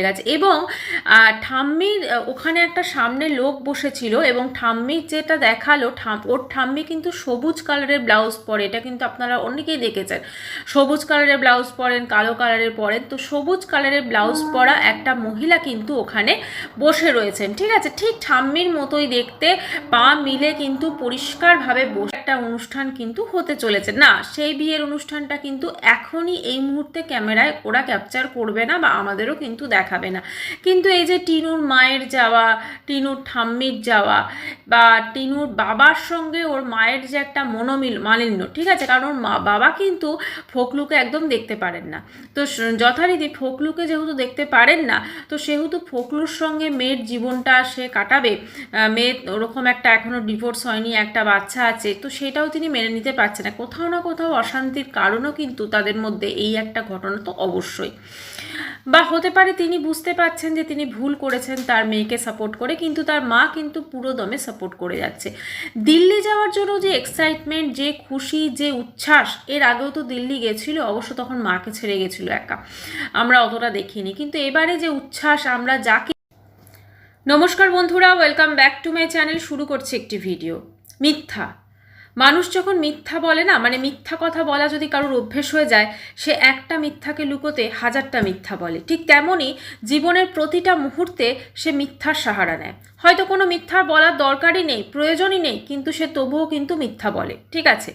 গেছে। এবং ঠাম্মির ওখানে একটা সামনে লোক বসেছিল এবং ঠাম্মির যেটা দেখালো, ওর ঠাম্মি কিন্তু সবুজ কালারের ব্লাউজ পরে, এটা কিন্তু আপনারা অনেকেই দেখেছেন, সবুজ কালারের ব্লাউজ পরেন, কালো কালারের পরেন। তো সবুজ কালারের ব্লাউজ পরা একটা মহিলা কিন্তু ওখানে বসে রয়েছেন, ঠিক আছে, ঠিক ঠাম্মির মতোই দেখতে, পা মিলে কিন্তু পরিষ্কারভাবে বসে একটা অনুষ্ঠান কিন্তু হতে চলেছে। না, সেই বিয়ের অনুষ্ঠানটা কিন্তু এখনই এই মুহূর্তে ক্যামেরায় ওরা ক্যাপচার করবে না বা আমাদেরও কিন্তু দেখাবে না। কিন্তু এই যে টিনুর মায়ের যাওয়া, টিনুর ঠাম্মির যাওয়া, বা টিনুর বাবার সঙ্গে ওর মায়ের যে একটা মালিন্য, ঠিক আছে, কারণ ওর বাবা কিন্তু ফোকলুকে একদম দেখতে পারেন না। তো যথারীতি ফোকলুকে যেহেতু দেখতে পারেন না, তো সেহেতু ফোকলুর সঙ্গে মেয়ের জীবনটা সে কাটাবে। মেয়ে ওরকম একটা এখনও ডিভোর্স হয়নি, একটা বাচ্চা আছে, তো সেটাও তিনি মেনে নিতে পারছেন না। কোথাও না কোথাও অশান্তির কারণও কিন্তু তাদের মধ্যে এই একটা ঘটনা তো অবশ্যই, বা হতে পারে তিনি বুঝতে পারছেন যে তিনি ভুল করেছেন তার মেয়েকে সাপোর্ট করে, কিন্তু তার মা কিন্তু পুরো দমে সাপোর্ট করে যাচ্ছে। দিল্লি যাওয়ার জন্য যে এক্সাইটমেন্ট, যে খুশি, যে উচ্ছ্বাস, এর আগেও তো দিল্লি গেছিল, অবশ্য তখন মাকে ছেড়ে গেছিল একা, আমরা অতটা দেখিনি, কিন্তু এবারে যে উচ্ছ্বাস আমরা যাকে। নমস্কার বন্ধুরা, welcome back to my channel. শুরু করছি একটি ভিডিও। মিথ্যা, মানুষ যখন মিথ্যা বলে না, মানে মিথ্যা কথা বলা যদি কারোর অভ্যেস হয়ে যায়, সে একটা মিথ্যাকে লুকোতে হাজারটা মিথ্যা বলে। ঠিক তেমনই জীবনের প্রতিটা মুহূর্তে সে মিথ্যার সাহারা নেয়। হয়তো কোনো মিথ্যা বলার দরকারই নেই, প্রয়োজনই নেই, কিন্তু সে তবুও কিন্তু মিথ্যা বলে, ঠিক আছে।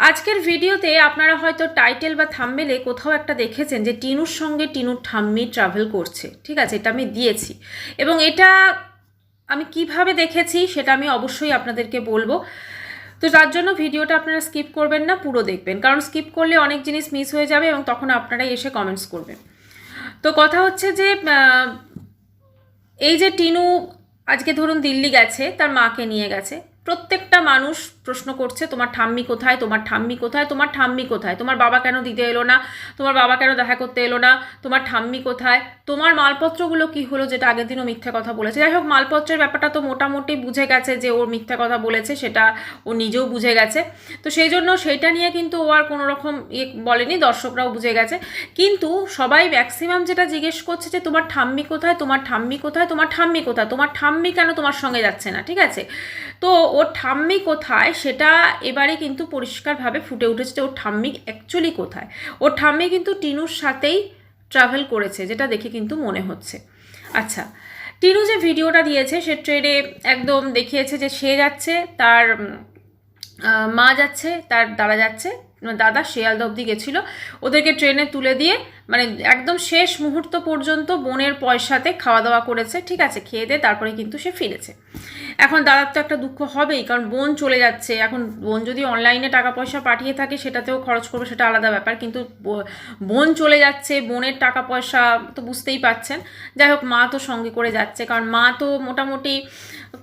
আজকের ভিডিওতে আপনারা হয়তো টাইটেল বা থাম্বনেলে কোথাও একটা দেখেছেন যে টিনুর সঙ্গে টিনুর ঠাম্মি ট্রাভেল করছে, ঠিক আছে, এটা আমি দিয়েছি। এবং এটা আমি কিভাবে দেখেছি সেটা আমি অবশ্যই আপনাদেরকে বলবো। তো তার জন্য ভিডিওটা আপনারা স্কিপ করবেন না, পুরো দেখবেন, কারণ স্কিপ করলে অনেক জিনিস মিস হয়ে যাবে এবং তখন আপনারাই এসে কমেন্টস করবেন। তো কথা হচ্ছে যে এই যে টিনু আজকে ধরুন দিল্লি গেছে, তার মাকে নিয়ে গেছে, প্রত্যেকটা মানুষ প্রশ্ন করছে তোমার ঠাম্মি কোথায়, তোমার ঠাম্মি কোথায়, তোমার ঠাম্মি কোথায়, তোমার বাবা কেন দিতে এলো না, তোমার বাবা কেন দেখা করতে এলো না, তোমার ঠাম্মি কোথায়, তোমার মালপত্রগুলো কি হলো, যেটা আগের দিনও মিথ্যা কথা বলেছে। যাই হোক, মালপত্রের ব্যাপারটা তো মোটামুটি বুঝে গেছে যে ওর মিথ্যা কথা বলেছে, সেটা ও নিজেও বুঝে গেছে। তো সেই জন্য সেইটা নিয়ে কিন্তু ও আর কোনো রকম বলেনি, দর্শকরাও বুঝে গেছে। কিন্তু সবাই ম্যাক্সিমাম যেটা জিজ্ঞেস করছে যে তোমার ঠাম্মি কোথায়, তোমার ঠাম্মি কোথায়, তোমার ঠাম্মি কোথায়, তোমার ঠাম্মি কেন তোমার সঙ্গে যাচ্ছে না, ঠিক আছে। তো ওর ঠাম্মি কোথায় সেটা এবারে কিন্তু পরিষ্কারভাবে ফুটে উঠেছে যে ওর ঠাম্মি অ্যাকচুয়ালি কোথায়। ওর ঠাম্মি কিন্তু টিনুর সাথেই ট্রাভেল করেছে, যেটা দেখে কিন্তু মনে হচ্ছে। আচ্ছা, টিনু যে ভিডিওটা দিয়েছে সে ট্রেনে একদম দেখিয়েছে যে সে যাচ্ছে, তার মা যাচ্ছে, তার দাদা যাচ্ছে, দাদা শিয়ালদা অবধি গেছিলো, ওদেরকে ট্রেনে তুলে দিয়ে মানে একদম শেষ মুহূর্ত পর্যন্ত বোনের পয়সাতে খাওয়া দাওয়া করেছে, ঠিক আছে, খেয়ে দিয়ে তারপরে কিন্তু সে ফিরেছে। এখন দাদার তো একটা দুঃখ হবেই, কারণ বোন চলে যাচ্ছে। এখন বোন যদি অনলাইনে টাকা পয়সা পাঠিয়ে থাকে সেটাতেও খরচ করবে, সেটা আলাদা ব্যাপার, কিন্তু বোন চলে যাচ্ছে, বোনের টাকা পয়সা তো বুঝতেই পাচ্ছেন। যাই হোক, মা তো সঙ্গে করে যাচ্ছে, কারণ মা তো মোটামুটি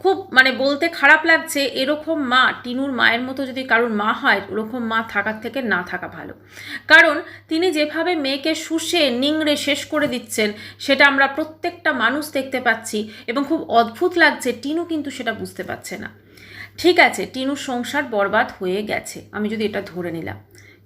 খুব মানে বলতে খারাপ লাগছে, এরকম মা, টিনুর মায়ের মতো যদি কারোর মা হয়, ওরকম মা থাকার থেকে না থাকা ভালো। কারণ তিনি যেভাবে মেয়েকে শুষে নিংড়ে শেষ করে দিচ্ছেন সেটা আমরা প্রত্যেকটা মানুষ দেখতে পাচ্ছি, এবং খুব অদ্ভুত লাগছে টিনু কিন্তু সেটা বুঝতে পারছে না। ঠিক আছে, টিনুর সংসার বরবাদ হয়ে গেছে, আমি যদি এটা ধরে নিলাম,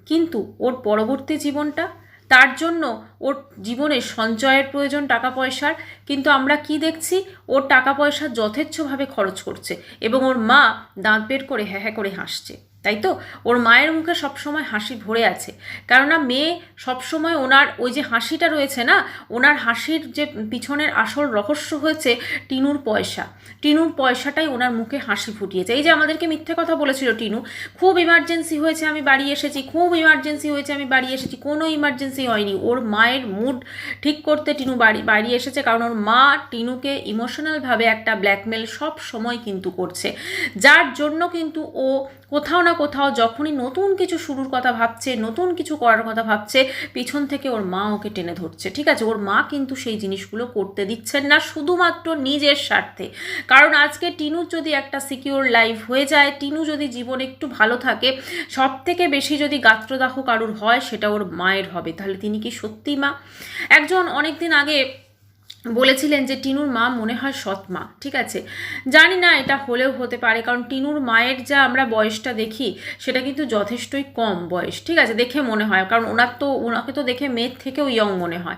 কিন্তু ওর পরবর্তী জীবনটা, তার জন্য ওর জীবনে সঞ্চয়ের প্রয়োজন, টাকা পয়সার, কিন্তু আমরা কি দেখছি, ওর টাকা পয়সা যথেচ্ছভাবে খরচ করছে এবং ওর মা দাঁত বের করে হ্যাঁ হ্যাঁ করে হাসছে, তাই তো। ওর মায়ের মুখে সবসময় হাসি ভরে আছে, কেননা মেয়ে সবসময় ওনার ওই যে হাসিটা রয়েছে না, ওনার হাসির যে পিছনের আসল রহস্য হয়েছে টিনুর পয়সা। টিনুর পয়সাটাই ওনার মুখে হাসি ফুটিয়েছে। এই যে আমাদেরকে মিথ্যে কথা বলেছিল টিনু, খুব ইমার্জেন্সি হয়েছে আমি বাড়ি এসেছি, খুব ইমার্জেন্সি হয়েছে আমি বাড়ি এসেছি, কোনো ইমার্জেন্সি হয়নি। ওর মায়ের মুড ঠিক করতে টিনু বাড়ি এসেছে, কারণ ওর মা টিনুকে ইমোশনালভাবে একটা ব্ল্যাকমেল সব সময় কিন্তু করছে, যার জন্য কিন্তু ও কোথাও না কোথাও যখনই নতুন কিছু শুরুর কথা ভাবছে, নতুন কিছু করার কথা ভাবছে, পিছন থেকে ওর মা ওকে টেনে ধরছে, ঠিক আছে। ওর মা কিন্তু সেই জিনিসগুলো করতে দিচ্ছেন না, শুধুমাত্র নিজের স্বার্থে। কারণ আজকে টিনুর যদি একটা সিকিউর লাইফ হয়ে যায়, টিনু যদি জীবনে একটু ভালো থাকে, সব থেকে বেশি যদি গাত্রদাহ কারুর হয় সেটা ওর মায়ের হবে। তাহলে তিনি কি সত্যি মা? একজন অনেক দিন আগে বলেছিলেন যে টিনুর মা মনে হয় সৎ মা, ঠিক আছে। জানি না এটা হলেও হতে পারে, কারণ টিনুর মায়ের যা আমরা বয়সটা দেখি সেটা কিন্তু যথেষ্টই কম বয়স, ঠিক আছে, দেখে মনে হয়, কারণ ওনাকে তো দেখে মেয়ের থেকেও ইয়ং মনে হয়।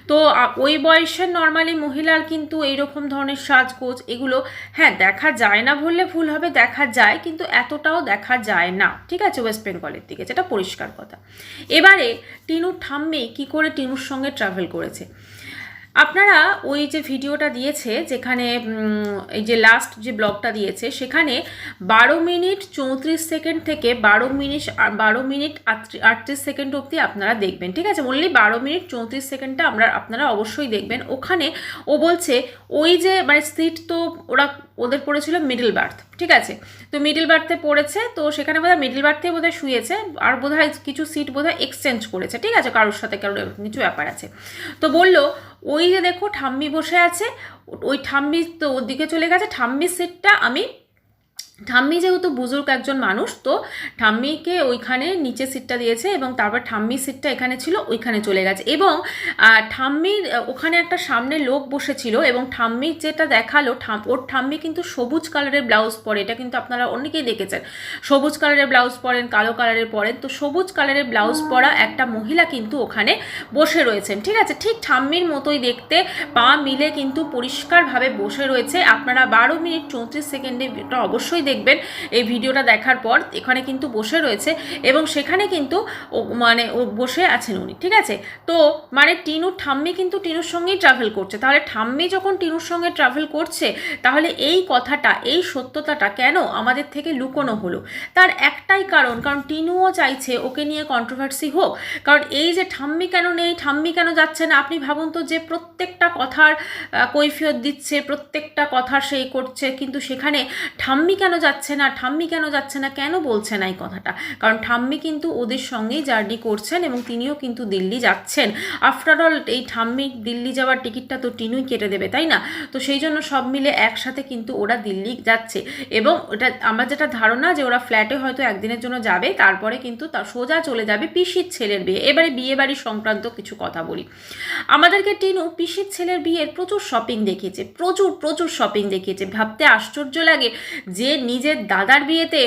তো ওই বয়সের নর্মালি মহিলার কিন্তু এইরকম ধরনের সাজগোজ এগুলো, হ্যাঁ দেখা যায় না বললে ভুল হবে, দেখা যায়, কিন্তু এতটাও দেখা যায় না, ঠিক আছে, ওয়েস্ট বেঙ্গলের দিকে, যেটা পরিষ্কার কথা। এবারে টিনুর ঠাম্মি কি করে টিনুর সঙ্গে ট্রাভেল করেছে, আপনারা ওই যে ভিডিওটা দিয়েছে যেখানে এই যে লাস্ট যে ব্লগটা দিয়েছে সেখানে 12 মিনিট 34 সেকেন্ড থেকে 12 মিনিট 38 সেকেন্ড অবধি আপনারা দেখবেন, ঠিক আছে, অনলি 12 মিনিট 34 সেকেন্ডটা আপনারা অবশ্যই দেখবেন। ওখানে ও বলছে ওই যে মানে সিট তো ওদের পড়েছিল মিডল বার্থ, ঠিক আছে, তো মিডল বার্থে পড়েছে, তো সেখানে বোধহয় মিডল বার্থে বোধহয় শুয়েছে, আর বোধহয় কিছু সিট বোধহয় এক্সচেঞ্জ করেছে, ঠিক আছে, কারোর সাথে কারোর কিছু ব্যাপার আছে। তো বলল ওই যে দেখো ঠাম্মি বসে আছে, ওই ঠাম্মি তো ওর দিকে চলে গেছে, ঠাম্মির সিটটা ঠাম্মি যেহেতু বুজুর্গ একজন মানুষ, তো ঠাম্মিকে ওইখানে নিচে সিটটা দিয়েছে এবং তারপর ঠাম্মির সিটটা এখানে ছিল, ওইখানে চলে গেছে। এবং ঠাম্মির ওখানে একটা সামনে লোক বসেছিল এবং ঠাম্মির যেটা দেখালো, ওর ঠাম্মি কিন্তু সবুজ কালারের ব্লাউজ পরে, এটা কিন্তু আপনারা অনেকেই দেখেছেন, সবুজ কালারের ব্লাউজ পরেন, কালো কালারের পরেন, তো সবুজ কালারের ব্লাউজ পরা একটা মহিলা কিন্তু ওখানে বসে রয়েছেন, ঠিক আছে, ঠিক ঠাম্মির মতোই দেখতে, পা মিলে কিন্তু পরিষ্কারভাবে বসে রয়েছে। আপনারা 12 মিনিট 34 সেকেন্ডে অবশ্যই দেখবেন এই ভিডিওটা দেখার পর, এখানে কিন্তু বসে রয়েছে এবং সেখানে কিন্তু ও বসে আছেন উনি, ঠিক আছে। তো মানে টিনুর ঠাম্মি কিন্তু টিনুর সঙ্গেই ট্রাভেল করছে, তাহলে ঠাম্মি যখন টিনুর সঙ্গে ট্রাভেল করছে, তাহলে এই কথাটা, এই সত্যতাটা কেন আমাদের থেকে লুকোনো হলো? তার একটাই কারণ টিনুও চাইছে ওকে নিয়ে কন্ট্রোভার্সি হোক, কারণ এই যে ঠাম্মি কেন নেই, ঠাম্মি কেন যাচ্ছে না, আপনি ভাবুন তো, যে প্রত্যেকটা কথার কৈফিয়ত দিচ্ছে, প্রত্যেকটা কথার সেই করছে, কিন্তু সেখানে ঠাম্মি কেন যাচ্ছে না, ঠাম্মি কেন যাচ্ছে না, কেন বলছে না এই কথাটা? কারণ ঠাম্মি কিন্তু ওদের সঙ্গেই জার্নি করছেন এবং তিনিও কিন্তু দিল্লি যাচ্ছেন। আফটার অল এই ঠাম্মি দিল্লি যাওয়ার টিকিটটা তো টিনুই কেটে দেবে, তাই না? তো সেই জন্য সব মিলে একসাথে কিন্তু ওরা দিল্লি যাচ্ছে এবং ওটা আমার যেটা ধারণা যে ওরা ফ্ল্যাটে হয়তো একদিনের জন্য যাবে, তারপরে কিন্তু তার সোজা চলে যাবে পিসির ছেলের বিয়ে। এবারে বিয়ে বাড়ি সংক্রান্ত কিছু কথা বলি। আমাদেরকে টিনু পিসির ছেলের বিয়ের প্রচুর শপিং দেখিয়েছে, প্রচুর শপিং দেখিয়েছে। ভাবতে আশ্চর্য লাগে যে নিজের দাদার বিয়েতে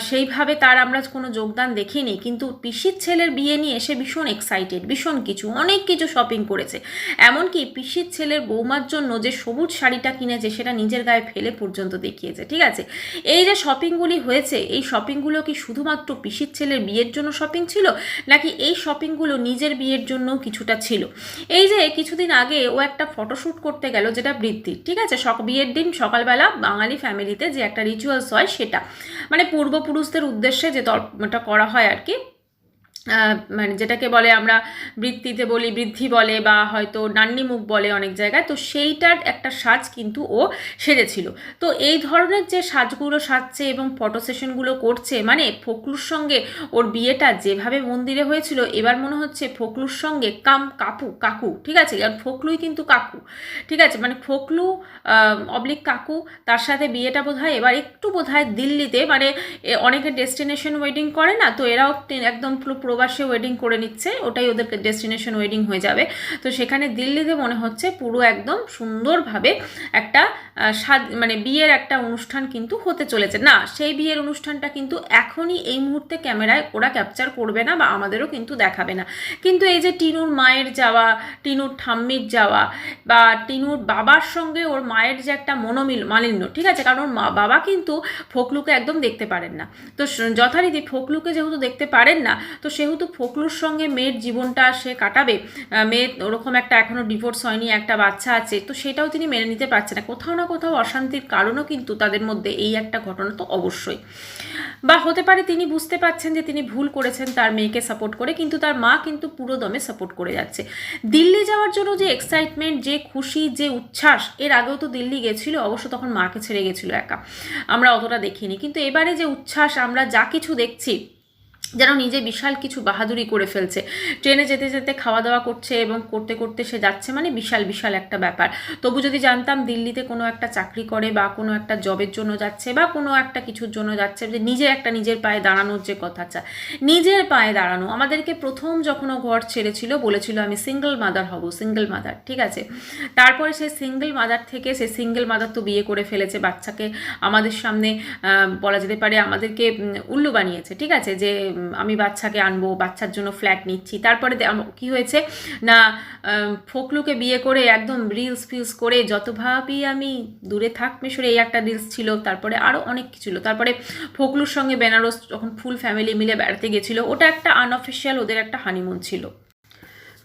সেইভাবে তার আমরা কোনো যোগদান দেখিনি, কিন্তু পিসির ছেলের বিয়ে নিয়ে এসে ভীষণ এক্সাইটেড, ভীষণ অনেক কিছু শপিং করেছে। এমনকি পিসির ছেলের বৌমার জন্য যে সবুজ শাড়িটা কিনেছে সেটা নিজের গায়ে ফেলে পর্যন্ত দেখিয়েছে, ঠিক আছে। এই যে শপিংগুলি হয়েছে, এই শপিংগুলো কি শুধুমাত্র পিসির ছেলের বিয়ের জন্য শপিং ছিল, নাকি এই শপিংগুলো নিজের বিয়ের জন্য কিছুটা ছিল? এই যে কিছুদিন আগে ও একটা ফটোশ্যুট করতে গেল, যেটা বৃদ্ধির, ঠিক আছে, বিয়ের দিন সকালবেলা বাঙালি ফ্যামিলিতে যে একটা রিচুয়ালস হয়, সেটা মানে পূর্বপুরুষদের উদ্দেশ্যে যে এটা করা হয় আর কি, মানে যেটাকে বলে আমরা বৃত্তিতে বলি, বৃদ্ধি বলে, বা হয়তো নান্নি মুখ বলে অনেক জায়গায়, তো সেইটার একটা সাজ কিন্তু ও সেজেছিল। তো এই ধরনের যে সাজগুলো সাজছে এবং ফটো সেশনগুলো করছে, মানে ফকলুর সঙ্গে ওর বিয়েটা যেভাবে মন্দিরে হয়েছিল, এবার মনে হচ্ছে ফকলুর সঙ্গে কাকু, ঠিক আছে, কারণ ফকলুই কিন্তু কাকু, ঠিক আছে, মানে ফকলু অবলিক কাকু, তার সাথে বিয়েটা বোধহয় এবার একটু বোধহয় দিল্লিতে, মানে অনেকে ডেস্টিনেশন ওয়েডিং করে না, তো এরাও একদম প্রবাসে ওয়েডিং করে নিচ্ছে, ওটাই ওদের ডেস্টিনেশন ওয়েডিং হয়ে যাবে। তো সেখানে দিল্লিতে মনে হচ্ছে পুরো একদম সুন্দরভাবে একটা মানে বিয়ের একটা অনুষ্ঠান কিন্তু হতে চলেছে। না, সেই বিয়ের অনুষ্ঠানটা কিন্তু এখনই এই মুহূর্তে ক্যামেরায় ওরা ক্যাপচার করবে না বা আমাদেরও কিন্তু দেখাবে না। কিন্তু এই যে টিনুর মায়ের যাওয়া, টিনুর ঠাম্মির যাওয়া, বা টিনুর বাবার সঙ্গে ওর মায়ের যে একটা মালিন্য, ঠিক আছে, কারণ ওর বাবা কিন্তু ফকলুকে একদম দেখতে পারেন না। তো যথারীতি ফকলুকে যেহেতু দেখতে পারেন না, তো সেহেতু ফকলুর সঙ্গে মেয়ের জীবনটা সে কাটাবে, মেয়ের ওরকম একটা এখনও ডিভোর্স হয়নি, একটা বাচ্চা আছে, তো সেটাও তিনি মেনে নিতে পারছেন না। কোথাও না কোথাও অশান্তির কারণও কিন্তু তাদের মধ্যে এই একটা ঘটনা তো অবশ্যই, বা হতে পারে তিনি বুঝতে পারছেন যে তিনি ভুল করেছেন তার মেয়েকে সাপোর্ট করে, কিন্তু তার মা কিন্তু পুরো দমে সাপোর্ট করে যাচ্ছে। দিল্লি যাওয়ার জন্য যে এক্সাইটমেন্ট, যে খুশি, যে উচ্ছ্বাস, এর আগেও তো দিল্লি গেছিল, অবশ্য তখন মাকে ছেড়ে গেছিল একা, আমরা অতটা দেখিনি, কিন্তু এবারে যে উচ্ছ্বাস, আমরা যা কিছু দেখছি, যেন নিজে বিশাল কিছু বাহাদুরি করে ফেলছে, ট্রেনে যেতে যেতে খাওয়া দাওয়া করছে এবং করতে করতে সে যাচ্ছে, মানে বিশাল বিশাল একটা ব্যাপার। তবু যদি জানতাম দিল্লিতে কোনো একটা চাকরি করে বা কোনো একটা জবের জন্য যাচ্ছে বা কোনো একটা কিছুর জন্য যাচ্ছে, যে নিজে একটা নিজের পায়ে দাঁড়ানোর যে কথাটা, নিজের পায়ে দাঁড়ানো। আমাদেরকে প্রথম যখন ও ঘর ছেড়েছিল বলেছিল আমি সিঙ্গেল মাদার হব, সিঙ্গেল মাদার, ঠিক আছে। তারপরে সে সিঙ্গেল মাদার থেকে সে সিঙ্গেল মাদার তো বিয়ে করে ফেলেছে, বাচ্চাকে আমাদের সামনে বলা যেতে পারে আমাদেরকে উল্লু বানিয়েছে, ঠিক আছে, যে আমি বাচ্চাকে আনবো, বাচ্চার জন্য ফ্ল্যাট নিচ্ছি। তারপরে কি হয়েছে না, ফোকলুকে বিয়ে করে একদম রিলস ফিলস করে যত ভাবি আমি দূরে থাক মিশরে, এই একটা রিলস ছিল। তারপরে আরও অনেক কিছু ছিল। তারপরে ফোকলুর সঙ্গে বেনারস যখন ফুল ফ্যামিলি মিলে বেড়াতে গেছিলো, ওটা একটা আনঅফিসিয়াল ওদের একটা হানিমুন ছিল।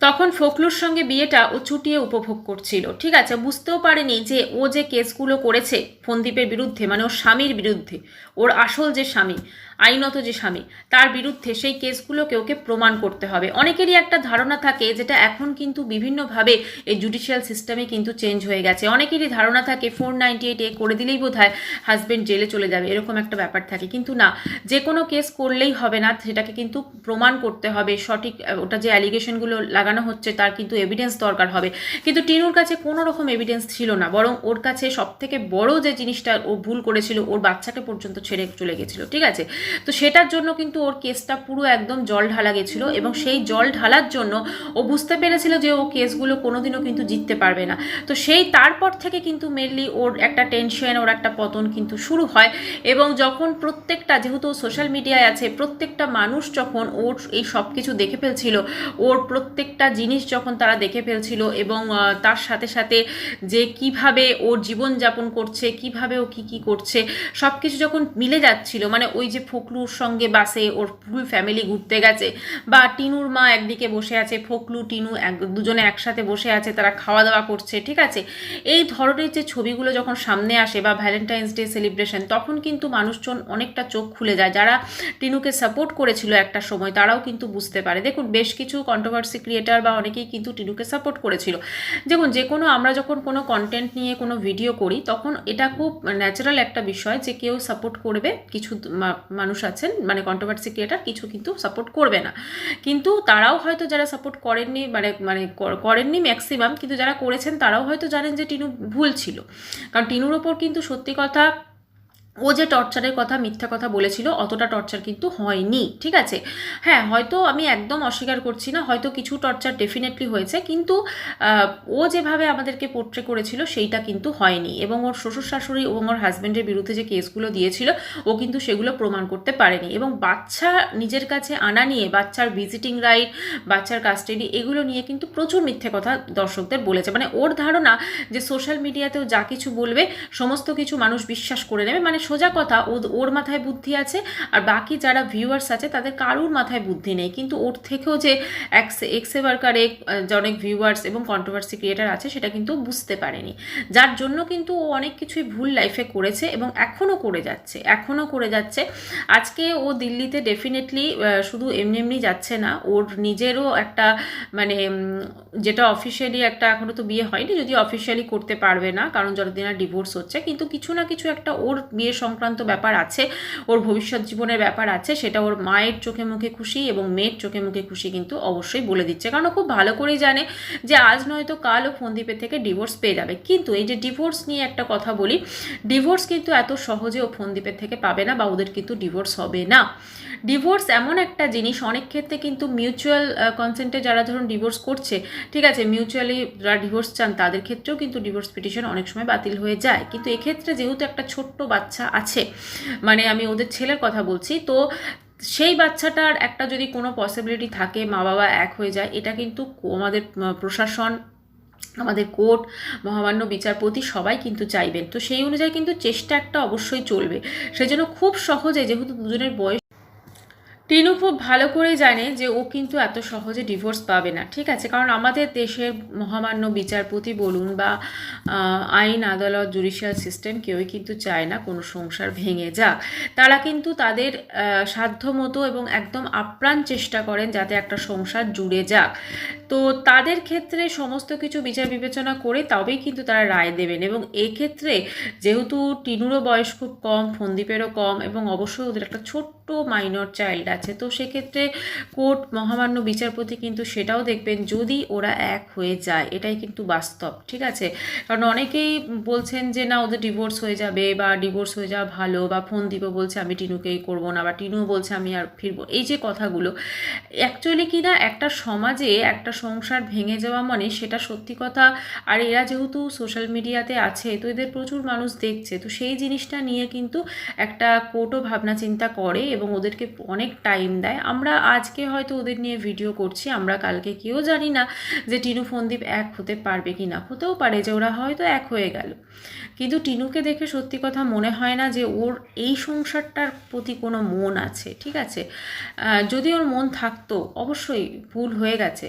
তখন ফোকলুর সঙ্গে বিয়েটা ও চুটিয়ে উপভোগ করছিল, ঠিক আছে। বুঝতেও পারেনি যে ও যে কেসগুলো করেছে ফোনদীপের বিরুদ্ধে, মানে ওর স্বামীর বিরুদ্ধে, ওর আসল যে স্বামী, আইনত যে স্বামী, তার বিরুদ্ধে সেই কেসগুলোকে ওকে প্রমাণ করতে হবে। অনেকেরই একটা ধারণা থাকে, যেটা এখন কিন্তু বিভিন্নভাবে এই জুডিশিয়াল সিস্টেমে কিন্তু চেঞ্জ হয়ে গেছে। অনেকেরই ধারণা থাকে 498A করে দিলেই বোধহয় হাজব্যান্ড জেলে চলে যাবে, এরকম একটা ব্যাপার থাকে। কিন্তু না, যে কোনো কেস করলেই হবে না, সেটাকে কিন্তু প্রমাণ করতে হবে। সঠিক ওটা যে অ্যালিগেশনগুলো লাগানো হচ্ছে তার কিন্তু এভিডেন্স দরকার হবে। কিন্তু টিনুর কাছে কোনো রকম এভিডেন্স ছিল না, বরং ওর কাছে সবথেকে বড় যে জিনিসটা ও ভুল করেছিল, ওর বাচ্চাকে পর্যন্ত ছেড়ে চলে গেছিল, ঠিক আছে। তো সেটার জন্য কিন্তু ওর কেসটা পুরো একদম জল ঢালা গেছিলো, এবং সেই জল ঢালার জন্য ও বুঝতে পেরেছিল যে ও কেসগুলো কোনোদিনও কিন্তু জিততে পারবে না। তো সেই তারপর থেকে কিন্তু মেনলি ওর একটা টেনশন, ওর একটা পতন কিন্তু শুরু হয়। এবং যখন প্রত্যেকটা, যেহেতু সোশ্যাল মিডিয়ায় আছে, প্রত্যেকটা মানুষ যখন ওর এই সব কিছু দেখে ফেলছিল, ওর প্রত্যেকটা জিনিস যখন তারা দেখে ফেলছিল, এবং তার সাথে সাথে যে কিভাবে ওর জীবনযাপন করছে, কিভাবে ও কী করছে, সব কিছু যখন মিলে যাচ্ছিল, মানে ওই যে ফোকলুর সঙ্গে বাসে ওর ফুল ফ্যামিলি ঘুরতে গেছে, বা টিনুর মা একদিকে বসে আছে, ফোকলু টিনু দুজনে একসাথে বসে আছে, তারা খাওয়া দাওয়া করছে, ঠিক আছে। এই ধরনের যে ছবিগুলো যখন সামনে আসে, বা ভ্যালেন্টাইন্স ডে সেলিব্রেশন, তখন কিন্তু মানুষজন অনেকটা চোখ খুলে যায়। যারা টিনুকে সাপোর্ট করেছিল একটা সময়, তারাও কিন্তু বুঝতে পারে। দেখুন, বেশ কিছু কন্ট্রোভার্সি ক্রিয়েটার বা অনেকেই কিন্তু টিনুকে সাপোর্ট করেছিল। দেখুন, যে কোনো আমরা যখন কোনো কন্টেন্ট নিয়ে কোনো ভিডিও করি, তখন এটা খুব ন্যাচারাল একটা বিষয় যে কেউ সাপোর্ট করবে, কিছু মানুষ আছেন মানে কন্ট্রোভার্সি ক্রিয়েটার, কিছু কিন্তু সাপোর্ট করবে না। কিন্তু তারাও হয়তো, যারা সাপোর্ট করেননি মানে মানে করেননি ম্যাক্সিমাম, কিন্তু যারা করেছেন তারাও হয়তো জানেন যে টিনু ভুল ছিল। কারণ টিনুর ওপর কিন্তু সত্যি কথা, ও যে টর্চারের কথা, মিথ্যা কথা বলেছিল, অতটা টর্চার কিন্তু হয়নি, ঠিক আছে। হ্যাঁ, হয়তো আমি একদম অস্বীকার করছি না, হয়তো কিছু টর্চার ডেফিনেটলি হয়েছে, কিন্তু ও যেভাবে আমাদেরকে পোট্রে করেছিল সেইটা কিন্তু হয়নি। এবং ওর শ্বশুর শাশুড়ি এবং ওর হাজব্যান্ডের বিরুদ্ধে যে কেসগুলো দিয়েছিল, ও কিন্তু সেগুলো প্রমাণ করতে পারেনি। এবং বাচ্চা নিজের কাছে আনা নিয়ে, বাচ্চার ভিজিটিং রাইট, বাচ্চার কাস্টাডি, এগুলো নিয়ে কিন্তু প্রচুর মিথ্যে কথা দর্শকদের বলেছে। মানে ওর ধারণা যে সোশ্যাল মিডিয়াতেও যা কিছু বলবে সমস্ত কিছু মানুষ বিশ্বাস করে নেবে, মানে সোজা কথা, ওর মাথায় বুদ্ধি আছে, আর বাকি যারা ভিউয়ার্স আছে তাদের কারুর মাথায় বুদ্ধি নেই। কিন্তু ওর থেকেও যে এক্সেভারকার যে অনেক ভিউয়ার্স এবং কন্ট্রোভার্সি ক্রিয়েটার আছে, সেটা কিন্তু বুঝতে পারেনি, যার জন্য কিন্তু ও অনেক কিছুই ভুল লাইফে করেছে, এবং এখনও করে যাচ্ছে। আজকে ও দিল্লিতে ডেফিনেটলি শুধু এমনি এমনি যাচ্ছে না, ওর নিজেরও একটা মানে যেটা অফিসিয়ালি একটা, এখনও তো বিয়ে হয়নি, যদি অফিসিয়ালি করতে পারবে না, কারণ যতদিন আর ডিভোর্স হচ্ছে, কিন্তু কিছু না কিছু একটা ওর বিয়ে সংক্রান্ত ব্যাপার আছে, ওর ভবিষ্যৎ জীবনের ব্যাপার আছে, সেটা ওর মায়ের চোখে মুখে খুশি এবং মেয়ের চোখে মুখে খুশি কিন্তু অবশ্যই বলে দিচ্ছে। কারণ ও খুব ভালো করেই জানে যে আজ নয়তো কাল ও ফোনদীপের থেকে ডিভোর্স পেয়ে যাবে। কিন্তু এই যে ডিভোর্স নিয়ে একটা কথা বলি, ডিভোর্স কিন্তু এত সহজে ও ফোনদীপের থেকে পাবে না, বা ওদের কিন্তু ডিভোর্স হবে না। ডিভোর্স এমন একটা জিনিস, অনেক ক্ষেত্রে কিন্তু মিউচুয়াল কনসেন্টে যারা ধরুন ডিভোর্স করছে, ঠিক আছে, মিউচুয়ালি যারা ডিভোর্স চান তাদের ক্ষেত্রেও কিন্তু ডিভোর্স পিটিশন অনেক সময় বাতিল হয়ে যায়। কিন্তু এক্ষেত্রে যেহেতু একটা ছোট্ট বাচ্চা আছে, মানে আমি ওদের ছেলের কথা বলছি, তো সেই বাচ্চাটার একটা যদি কোনো পসিবিলিটি থাকে, মা বাবা এক হয়ে যায়, এটা কিন্তু আমাদের প্রশাসন, আমাদের কোর্ট, মহামান্য বিচারপতি সবাই কিন্তু চাইবেন। তো সেই অনুযায়ী কিন্তু চেষ্টা একটা অবশ্যই চলবে। সেজন্য খুব সহজে, যেহেতু দুজনের বয়স, টিনু খুব ভালো করে জানে যে ও কিন্তু এত সহজে ডিভোর্স পাবে না, ঠিক আছে। কারণ আমাদের দেশের মহামান্য বিচারপতি বলুন বা আইন আদালত জুডিশিয়াল সিস্টেম, কেউই কিন্তু চায় না কোনো সংসার ভেঙে যাক। তারা কিন্তু তাদের সাধ্যমতো এবং একদম আপ্রাণ চেষ্টা করেন যাতে একটা সংসার জুড়ে যাক। তো তাদের ক্ষেত্রে সমস্ত কিছু বিচার বিবেচনা করে তবেই কিন্তু তারা রায় দেবেন। এবং এক্ষেত্রে যেহেতু টিনুরও বয়স খুব কম, ফোনদীপেরও কম, এবং অবশ্যই ওদের একটা ছোট্ট মাইনর চাইল্ড আছে। তো সেক্ষেত্রে কোর্ট মহামান্য বিচারপতি কিন্তু সেটাও দেখবেন যদি ওরা এক হয়ে যায়, এটাই কিন্তু বাস্তব, ঠিক আছে। কারণ অনেকেই বলছেন যে না ওদের ডিভোর্স হয়ে যাবে বা ডিভোর্স হয়ে যাওয়া ভালো, বা ফোনদীপও বলছে আমি টিনুকেই করবো না, বা টিনুও বলছে আমি আর ফিরবো। এই যে কথাগুলো অ্যাকচুয়ালি কি না, একটা সমাজে একটা সংসার ভেঙে যাওয়া মানে সেটা সত্যি কথা। আর এরা যেহেতু সোশ্যাল মিডিয়াতে আছে, তো এদের প্রচুর মানুষ দেখছে, তো সেই জিনিসটা নিয়ে কিন্তু একটা কোর্টও ভাবনা চিন্তা করে এবং ওদেরকে অনেক টাইম দেয়। আমরা আজকে হয়তো ওদের নিয়ে ভিডিও করছি, আমরা কালকে কেউ জানি না যে টিনু ফোনদীপ এক হতে পারবে কি না, হতেও পারে যে ওরা হয়তো এক হয়ে গেল। কিন্তু টিনুকে দেখে সত্যি কথা মনে হয় না যে ওর এই সংসারটার প্রতি কোনো মন আছে, ঠিক আছে। যদি ওর মন থাকতো, অবশ্যই ভুল হয়ে গেছে,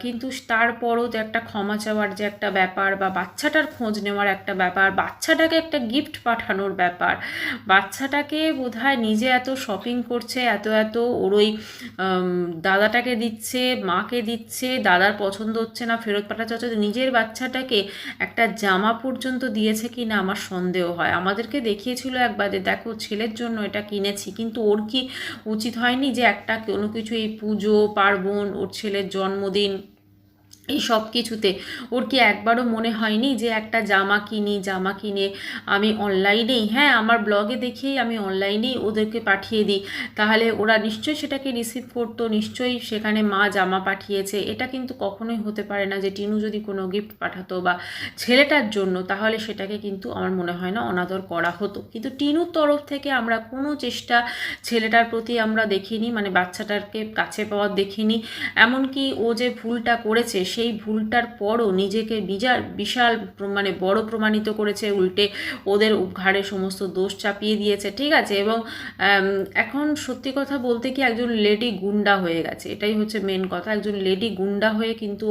কিন্তু তারপরও যে একটা ক্ষমা চাওয়ার যে একটা ব্যাপার, বা বাচ্চাটার খোঁজ নেওয়ার একটা ব্যাপার, বাচ্চাটাকে একটা গিফট পাঠানোর ব্যাপার, বাচ্চাটাকে বোধহয় নিজে এত শপিং করছে, এত ওর ওই দাদাটাকে দিচ্ছে, মাকে দিচ্ছে, দাদার পছন্দ হচ্ছে না ফেরত পাঠাতে হচ্ছে, নিজের বাচ্চাটাকে একটা জামা পর্যন্ত দিয়েছে কি না আমার সন্দেহ হয়। আমাদেরকে দেখিয়েছিল একবার যে দেখো ছেলের জন্য এটা কিনেছি, কিন্তু ওর কি উচিত হয়নি যে একটা কোনো কিছু, এই পুজো পার্বণ, ওর ছেলের জন্মদিন, এই সব কিছুতে ওর কি একবারও মনে হয়নি যে একটা জামা কিনে আমি অনলাইনেই, হ্যাঁ আমার ব্লগে দেখেই আমি অনলাইনেই ওদেরকে পাঠিয়ে দিই, তাহলে ওরা নিশ্চয়ই সেটাকে রিসিভ করতো, নিশ্চয়ই সেখানে মা জামা পাঠিয়েছে। এটা কিন্তু কখনোই হতে পারে না যে টিনু যদি কোনো গিফট পাঠাতো বা ছেলেটার জন্য, তাহলে সেটাকে কিন্তু আমার মনে হয় না অনাদর করা হতো। কিন্তু টিনুর তরফ থেকে আমরা কোনো চেষ্টা ছেলেটার প্রতি আমরা দেখিনি, মানে বাচ্চাটাকে কাছে পাওয়ার দেখিনি। এমনকি ও যে ভুলটা করেছে সেই ভুলটার পরও নিজেকে বিশাল মানে বড় প্রমাণিত করেছে, উল্টে ওদের ঘাড়ে সমস্ত দোষ চাপিয়ে দিয়েছে, ঠিক আছে। এবং এখন সত্যি কথা বলতে কি একজন লেডি গুন্ডা হয়ে গেছে, এটাই হচ্ছে মেন কথা। একজন লেডি গুন্ডা হয়ে কিন্তু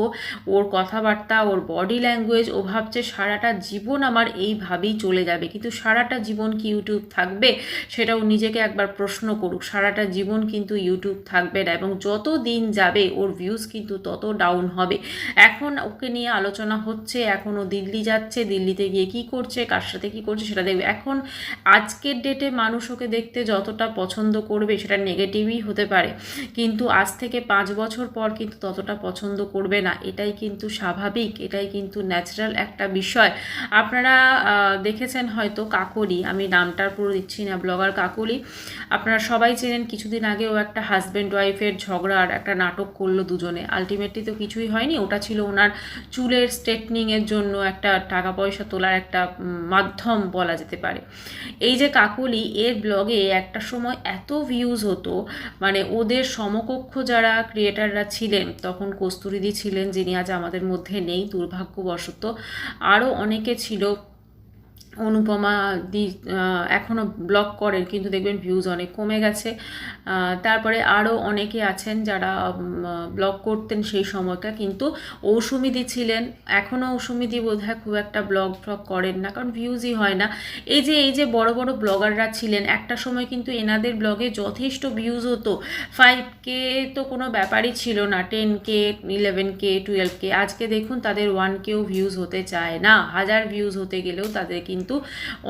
ওর কথাবার্তা, ওর বডি ল্যাঙ্গুয়েজ, ও ভাবছে সারাটা জীবন আমার এইভাবেই চলে যাবে। কিন্তু সারাটা জীবন কি ইউটিউব থাকবে সেটাও নিজেকে একবার প্রশ্ন করুক। সারাটা জীবন কিন্তু ইউটিউব থাকবে না, এবং যত দিন যাবে ওর ভিউজ কিন্তু তত ডাউন হবে। এখন ওকে নিয়ে আলোচনা হচ্ছে, এখন ও দিল্লি যাচ্ছে, দিল্লিতে গিয়ে কি করছে, কার সাথে কি করছে সেটা দেখবে। এখন আজকের ডেটে মানুষ ওকে দেখতে যতটা পছন্দ করবে সেটা নেগেটিভই হতে পারে, কিন্তু আজ থেকে 5 বছর পর কিন্তু ততটা পছন্দ করবে না। এটাই কিন্তু স্বাভাবিক, এটাই কিন্তু ন্যাচারাল একটা বিষয়। আপনারা দেখেছেন হয়তো কাকলি, আমি নামটার পুরো দিচ্ছি না, ব্লগার কাকলি, আপনারা সবাই চেনেন। কিছুদিন আগে ও একটা হাজব্যান্ড ওয়াইফের ঝগড়ার একটা নাটক করলো দুজনে, আলটিমেটলি তো কিছুই হয়নি। ওটা ছিল ওনার চুলের স্ট্রেটনিংয়ের জন্য একটা টাকা পয়সা তোলার একটা মাধ্যম বলা যেতে পারে। এই যে কাকলি, এর ব্লগে একটা সময় এত ভিউজ হতো, মানে ওদের সমকক্ষ যারা ক্রিয়েটাররা ছিলেন, তখন কস্তুরীদি ছিলেন যিনি আজ আমাদের মধ্যে নেই দুর্ভাগ্যবশত, আরও অনেকে ছিল, অনুপমা দি এখনও ব্লগ করেন কিন্তু দেখবেন ভিউজ অনেক কমে গেছে। তারপরে আরও অনেকে আছেন যারা ব্লগ করতেন সেই সময়টা, কিন্তু ঔসুমিদি ছিলেন, এখনও ঔসুমিদি বোধহয় খুব একটা ব্লগ করেন না, কারণ ভিউজই হয় না। এই যে বড় বড় ব্লগাররা ছিলেন, একটা সময় কিন্তু এনাদের ব্লগে যথেষ্ট ভিউজ হতো, 5K তো কোনো ব্যাপারই ছিল না, 10K 11K 12K। আজকে দেখুন তাদের 1Kও ভিউজ হতে চায় না, 1000 ভিউজ হতে গেলেও তাদের কিন্তু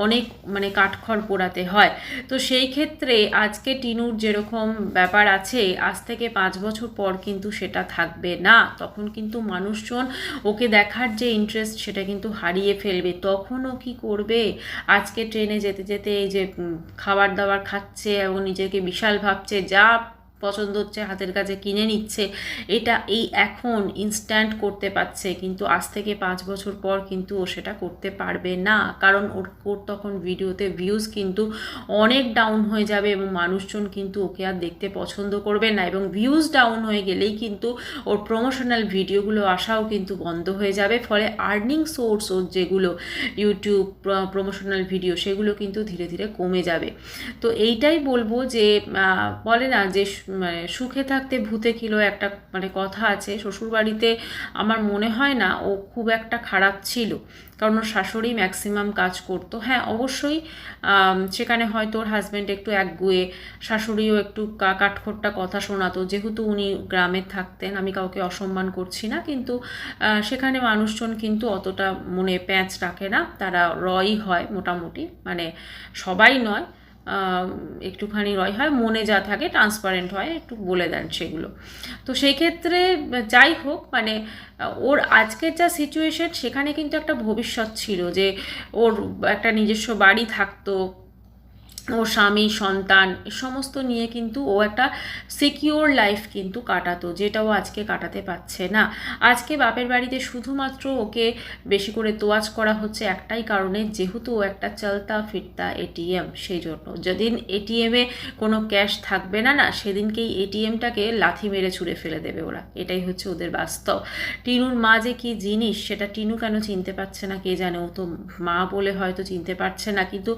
অনেক মানে কাঠখড় পোড়াতে হয়। তো সেই ক্ষেত্রে আজকে টিনুর যেরকম ব্যাপার আছে, আজ থেকে 5 বছর পর কিন্তু সেটা থাকবে না। তখন কিন্তু মানুষজন ওকে দেখার যে ইন্টারেস্ট সেটা কিন্তু হারিয়ে ফেলবে। তখন ও কী করবে, আজকে ট্রেনে যেতে যেতে এই যে খাবার দাবার খাচ্ছে এবং নিজেকে বিশাল ভাবছে, যা পছন্দ হচ্ছে হাতের কাছে কিনে নিচ্ছে, এটা এই এখন ইনস্ট্যান্ট করতে পারছে, কিন্তু আজ থেকে 5 বছর পর কিন্তু ও সেটা করতে পারবে না, কারণ ওর তখন ভিডিওতে ভিউজ কিন্তু অনেক ডাউন হয়ে যাবে এবং মানুষজন কিন্তু ওকে আর দেখতে পছন্দ করবে না। এবং ভিউজ ডাউন হয়ে গেলেই কিন্তু ওর প্রমোশনাল ভিডিওগুলো আসাও কিন্তু বন্ধ হয়ে যাবে, ফলে আর্নিং সোর্স ওর যেগুলো ইউটিউব প্রমোশনাল ভিডিও সেগুলো কিন্তু ধীরে ধীরে কমে যাবে। তো এইটাই বলবো যে বলে না যে মানে সুখে থাকতে ভূতে কিলো, একটা মানে কথা আছে। শ্বশুরবাড়িতে আমার মনে হয় না ও খুব একটা খারাপ ছিল, কারণ ওর শাশুড়ি ম্যাক্সিমাম কাজ করতো। হ্যাঁ অবশ্যই সেখানে হয়তো ওর হাজব্যান্ড একটু একগুঁয়ে, শাশুড়িও একটু কাঠখোট্টা কথা শোনাতো, যেহেতু উনি গ্রামে থাকতেন। আমি কাউকে অসম্মান করছি না, কিন্তু সেখানে মানুষজন কিন্তু অতটা মনে প্যাঁচ রাখে না, তারা রই হয় মোটামুটি, মানে সবাই নয়, একটুখানি হয় মনে যা থাকে ট্রান্সপারেন্ট হয়, একটু বলে দেন সেগুলো। তো সেই ক্ষেত্রে যাই হোক, মানে ওর আজকের যা সিচুয়েশন, সেখানে কিন্তু একটা ভবিষ্যৎ ছিল, যে ওর একটা নিজস্ব বাড়ি থাকতো, ওর স্বামী সন্তান এ সমস্ত নিয়ে কিন্তু ও একটা সিকিওর লাইফ কিন্তু কাটাতো, যেটা ও আজকে কাটাতে পারছে না। আজকে বাপের বাড়িতে শুধুমাত্র ওকে বেশি করে তোয়াজ করা হচ্ছে একটাই কারণে, যেহেতু ও একটা চলতা ফিরতা এটিএম, সেই জন্য যেদিন এটিএমে কোনো ক্যাশ থাকবে না না, সেদিনকেই এটিএমটাকে লাথি মেরে ছুঁড়ে ফেলে দেবে ওরা। এটাই হচ্ছে ওদের বাস্তব। টিনুর মা যে কী জিনিস সেটা টিনু কেন চিনতে পারছে না কে জানে, ও তো মা বলে হয়তো চিনতে পারছে না, কিন্তু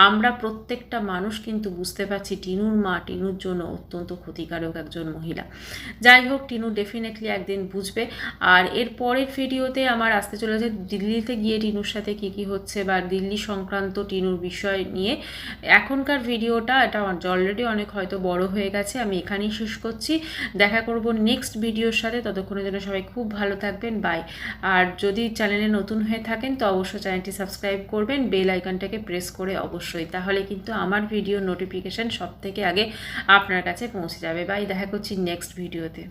আমরা প্রত্যেকটা মানুষ কিন্তু বুঝতে পারছি টিনুর মা টিনুর জন্য অত্যন্ত ক্ষতিকারক একজন মহিলা। যাই হোক, টিনু ডেফিনেটলি একদিন বুঝবে। আর এর পরের ভিডিওতে আমার আসতে চলেছে দিল্লিতে গিয়ে টিনুর সাথে কী কী হচ্ছে, বা দিল্লি সংক্রান্ত টিনুর বিষয় নিয়ে। এখনকার ভিডিওটা এটা অলরেডি অনেক হয়তো বড় হয়ে গেছে, আমি এখানেই শেষ করছি। দেখা করব নেক্সট ভিডিওর সাথে, ততক্ষণের জন্য সবাই খুব ভালো থাকবেন, বাই। আর যদি চ্যানেলে নতুন হয়ে থাকেন তো অবশ্যই চ্যানেলটি সাবস্ক্রাইব করবেন, বেল আইকনটাকে প্রেস করে অবশ্যই, তাহলে কিন্তু আমার ভিডিও নোটিফিকেশান সব থেকে আগে আপনার কাছে পৌঁছে যাবে। বাই, দেখা করছি নেক্সট ভিডিওতে।